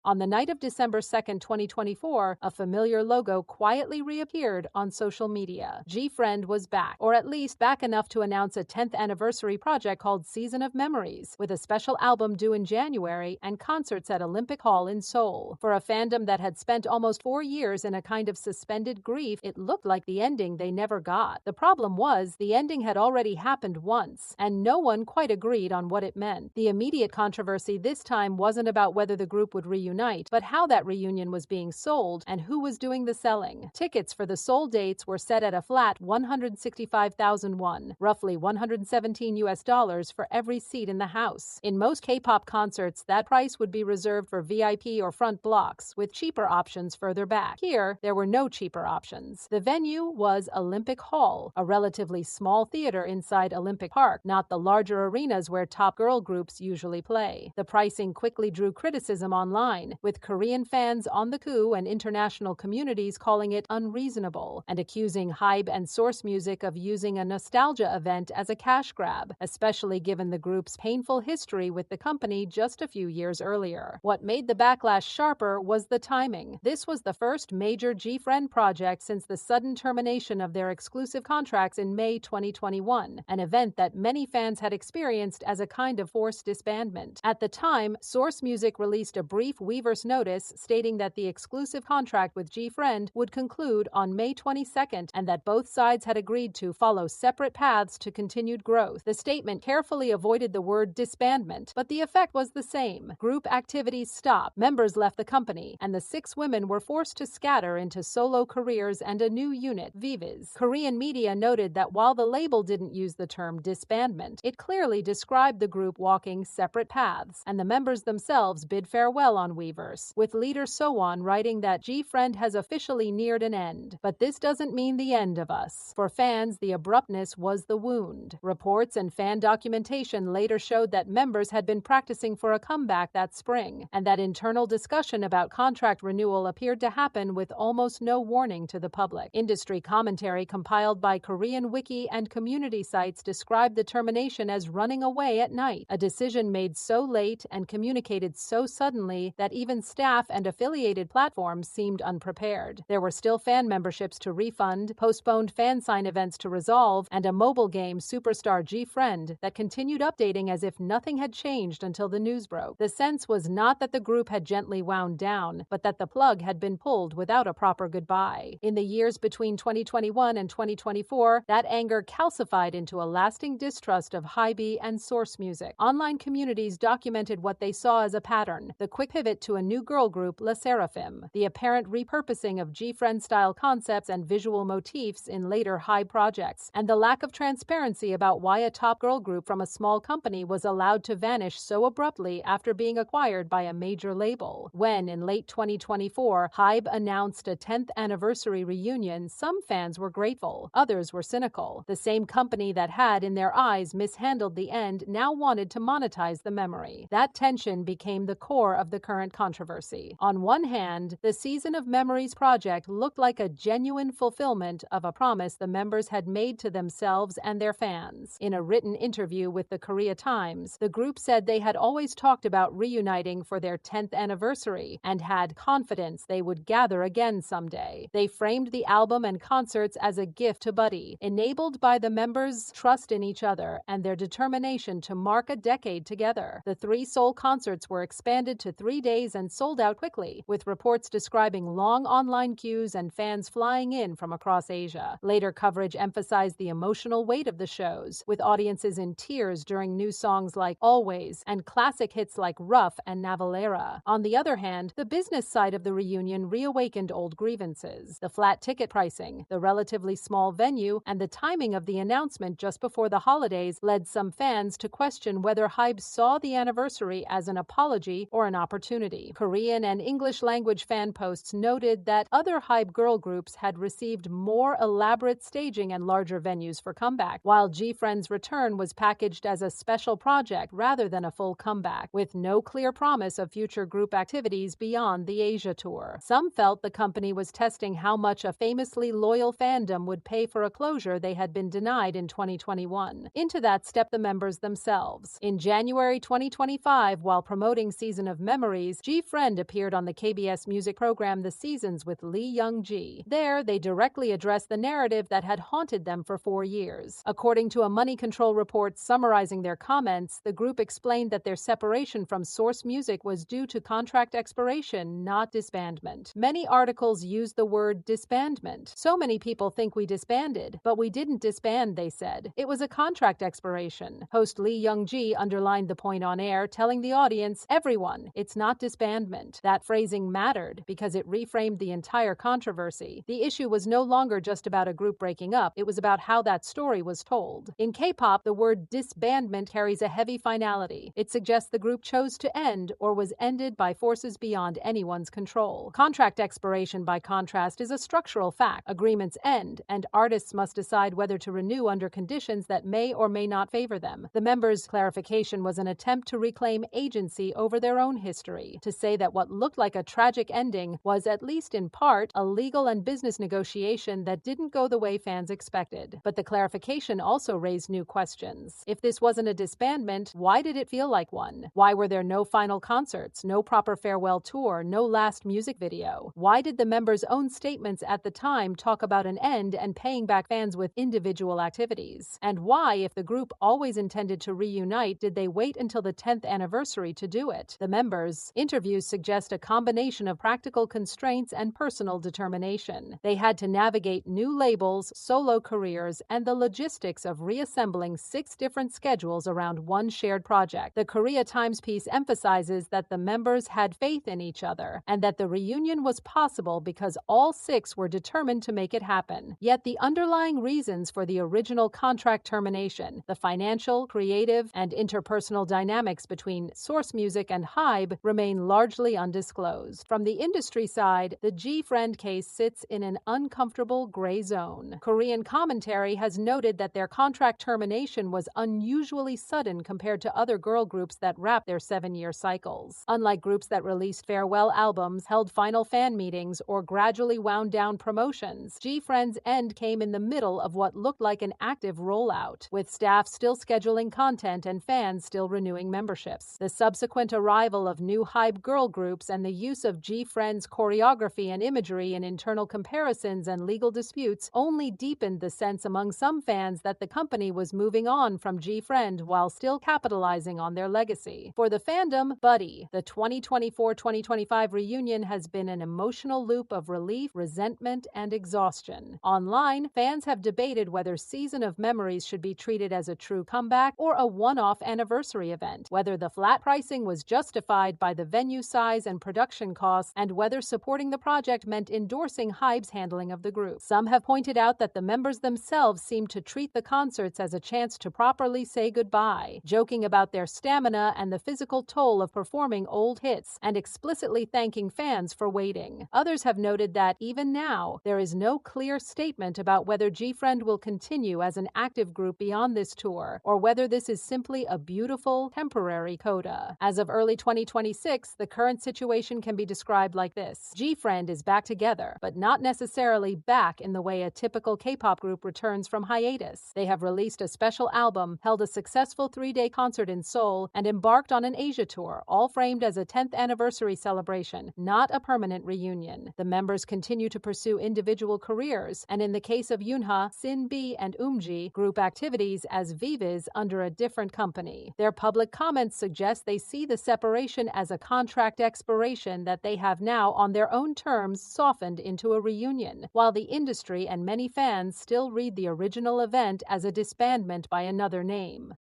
On the night of December 2nd, 2024, a familiar logo quietly reappeared on social media. GFRIEND was back, or at least back enough to announce a 10th anniversary project called Season of Memories, with a special album due in January and concerts at Olympic Hall in Seoul. For a fandom that had spent almost 4 years in a kind of suspended grief, it looked like the ending they never got. The problem was, the ending had already happened once, and no one quite agreed on what it meant. The immediate controversy this time wasn't about whether the group would reunite, but how that reunion was being sold and who was doing the selling. Tickets for the Seoul dates were set at a flat 165,000 won, roughly $117 for every seat in the house. In most K-pop concerts, that price would be reserved for VIP or front blocks, with cheaper options further back. Here, there were no cheaper options. The venue was Olympic Hall, a relatively small theater inside Olympic Park, not the larger arenas where top girl groups usually play. The pricing quickly drew criticism online, with Korean fans on the coup and international communities calling it unreasonable and accusing HYBE and Source Music of using a nostalgia event as a cash grab, especially given the group's painful history with the company just a few years earlier. What made the backlash sharper was the timing. This was the first major GFRIEND project since the sudden termination of their exclusive contracts in May 2021, an event that many fans had experienced as a kind of forced disbandment. At the time, Source Music released a brief Weverse notice stating that the exclusive contract with GFRIEND would conclude on May 22nd and that both sides had agreed to follow separate paths to continued growth. The statement carefully avoided the word disbandment, but the effect was the same. Group activities stopped, members left the company, and the 6 women were forced to scatter into solo careers and a new unit, Viviz. Korean media noted that while the label didn't use the term disbandment, it clearly described the group walking separate paths, and the members themselves bid farewell on Weverse, with leader Sowon writing that GFRIEND has officially neared an end. But this doesn't mean the end of us. For fans, the abruptness was the wound. Reports and fan documentation later showed that members had been practicing for a comeback that spring, and that internal discussion about contract renewal appeared to happen with almost no warning to the public. Industry commentary compiled by Korean wiki and community sites described the termination as running away at night, a decision made so late and communicated so suddenly that even staff and affiliated platforms seemed unprepared. There were still fan memberships to refund, postponed fan sign events to resolve, and a mobile game, Superstar GFRIEND, that continued updating as if nothing had changed until the news broke. The sense was not that the group had gently wound down, but that the plug had been pulled without a proper goodbye. In the years between 2021 and 2024, that anger calcified into a lasting distrust of HYBE and Source Music. Online communities documented what they saw as a pattern: the quick pivot to a new girl group, La Seraphim, the apparent repurposing of GFRIEND-style concepts and visual motifs in later HYBE projects, and the lack of transparency about why a top girl group from a small company was allowed to vanish so abruptly after being acquired by a major label. When, in late 2024, HYBE announced a 10th anniversary reunion, some fans were grateful, others were cynical. The same company that had, in their eyes, mishandled the end now wanted to monetize the memory. That tension became the core of the current controversy. On one hand, the Season of Memories project looked like a genuine fulfillment of a promise the members had made to themselves and their fans. In a written interview with the Korea Times, the group said they had always talked about reuniting for their 10th anniversary and had confidence they would gather again someday. They framed the album and concerts as a gift to Buddy, enabled by the members' trust in each other and their determination to mark a decade together. The 3 Seoul concerts were expanded to 3 days and sold out quickly, with reports describing long online queues and fans flying in from across Asia. Later coverage emphasized the emotional weight of the shows, with audiences in tears during new songs like Always and classic hits like Rough and Navalera. On the other hand, the business side of the reunion reawakened old grievances. The flat ticket pricing, the relatively small venue, and the timing of the announcement just before the holidays led some fans to question whether HYBE saw the anniversary as an apology or an opportunity. Korean and English language fan posts noted that other HYBE girl groups had received more elaborate staging and larger venues for comeback, while GFRIEND's return was packaged as a special project rather than a full comeback, with no clear promise of future group activities beyond the Asia tour. Some felt the company was testing how much a famously loyal fandom would pay for a closure they had been denied in 2021. Into that stepped the members themselves. In January 2025, while promoting Season of Memories, series, GFRIEND appeared on the KBS music program The Seasons with Lee Young-ji. There, they directly addressed the narrative that had haunted them for 4 years. According to a Money Control report summarizing their comments, the group explained that their separation from Source Music was due to contract expiration, not disbandment. Many articles use the word disbandment. So many people think we disbanded, but we didn't disband, they said. It was a contract expiration. Host Lee Young-ji underlined the point on air, telling the audience, "Everyone, it's not disbandment." That phrasing mattered because it reframed the entire controversy. The issue was no longer just about a group breaking up, it was about how that story was told. In K-pop, the word disbandment carries a heavy finality. It suggests the group chose to end or was ended by forces beyond anyone's control. Contract expiration, by contrast, is a structural fact. Agreements end, and artists must decide whether to renew under conditions that may or may not favor them. The members' clarification was an attempt to reclaim agency over their own history, to say that what looked like a tragic ending was, at least in part, a legal and business negotiation that didn't go the way fans expected. But the clarification also raised new questions. If this wasn't a disbandment, why did it feel like one? Why were there no final concerts, no proper farewell tour, no last music video? Why did the members' own statements at the time talk about an end and paying back fans with individual activities? And why, if the group always intended to reunite, did they wait until the 10th anniversary to do it? The members' interviews suggest a combination of practical constraints and personal determination. They had to navigate new labels, solo careers, and the logistics of reassembling 6 different schedules around one shared project. The Korea Times piece emphasizes that the members had faith in each other and that the reunion was possible because all 6 were determined to make it happen. Yet the underlying reasons for the original contract termination, the financial, creative, and interpersonal dynamics between Source Music and HYBE, remain largely undisclosed. From the industry side, the GFRIEND case sits in an uncomfortable gray zone. Korean commentary has noted that their contract termination was unusually sudden compared to other girl groups that wrap their 7-year cycles. Unlike groups that released farewell albums, held final fan meetings, or gradually wound down promotions, GFRIEND's end came in the middle of what looked like an active rollout, with staff still scheduling content and fans still renewing memberships. The subsequent arrival of new HYBE girl groups and the use of GFRIEND's choreography and imagery in internal comparisons and legal disputes only deepened the sense among some fans that the company was moving on from GFRIEND while still capitalizing on their legacy. For the fandom, Buddy, the 2024-2025 reunion has been an emotional loop of relief, resentment, and exhaustion. Online, fans have debated whether Season of Memories should be treated as a true comeback or a one-off anniversary event, whether the flat pricing was justified by the venue size and production costs, and whether supporting the project meant endorsing HYBE's handling of the group. Some have pointed out that the members themselves seemed to treat the concerts as a chance to properly say goodbye, joking about their stamina and the physical toll of performing old hits, and explicitly thanking fans for waiting. Others have noted that, even now, there is no clear statement about whether GFRIEND will continue as an active group beyond this tour, or whether this is simply a beautiful, temporary coda. As of early 2026, the current situation can be described like this. GFRIEND is back together, but not necessarily back in the way a typical K-pop group returns from hiatus. They have released a special album, held a successful 3-day concert in Seoul, and embarked on an Asia tour, all framed as a 10th anniversary celebration, not a permanent reunion. The members continue to pursue individual careers, and in the case of Yoonha, Sin-B, and Eumji, group activities as Vives under a different company. Their public comments suggest they see the separation as a contract expiration that they have now, on their own terms, softened into a reunion, while the industry and many fans still read the original event as a disbandment by another name.